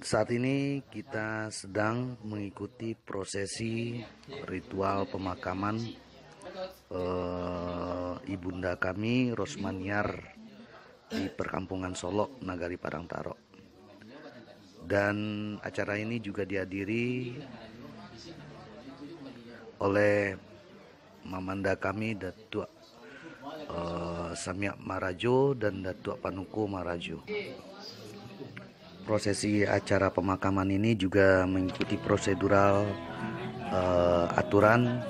Saat ini kita sedang mengikuti prosesi ritual pemakaman ibunda kami Rosmaniar di perkampungan Solok, Nagari Padang Taro. Dan acara ini juga dihadiri oleh Mamanda kami Datuk Samyak Marajo dan Datuk Panuko Marajo. Prosesi acara pemakaman ini juga mengikuti prosedural aturan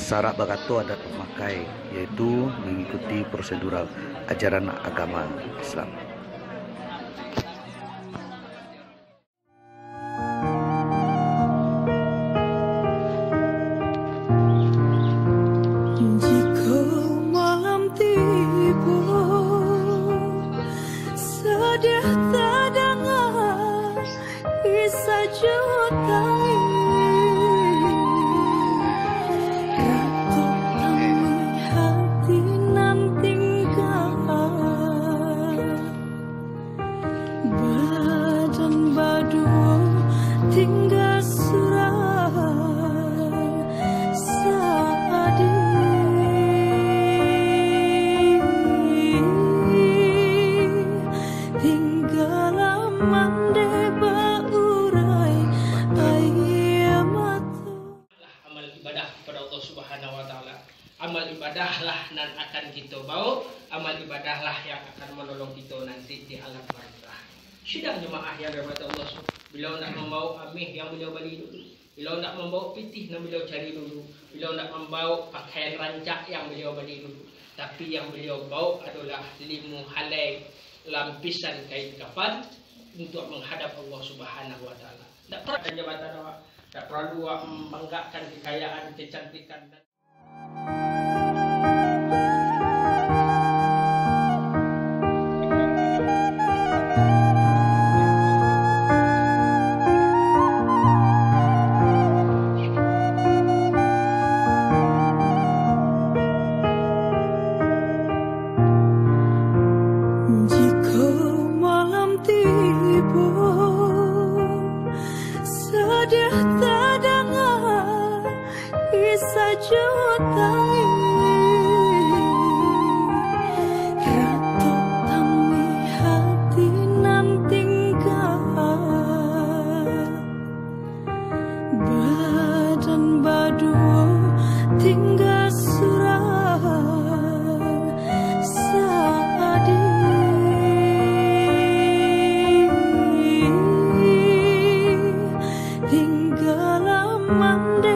syarat bakato adat pemakai, yaitu mengikuti prosedural ajaran agama Islam. Jika malam tiba, sedia terdengar isa jutai, ratok kami hati nan tinggal, badan badu tinggal surah sadi. Amal ibadah kepada Allah Subhanahu wa taala. Amal ibadahlah nan akan kita bawa, amal ibadahlah yang akan menolong kita nanti di alam barzakh. Sidang jemaah yang dirahmati Allah, bila nak membawa amih yang beliau beli dulu, bila nak membawa pitih yang beliau cari dulu, bila nak membawa pakaian rancak yang beliau beli dulu. Tapi yang beliau bawa adalah 5 helai lampisan kain kafan untuk menghadap Allah Subhanahu wa taala. Tak perlu jabatan awak, tak perlu membanggakan kekayaan, kecantikan dan jika malam tiba, sedia terdengar isa jutai, ratok kami hati nan tinggal, badan badu tinggal surah sadi. Tinggal mandi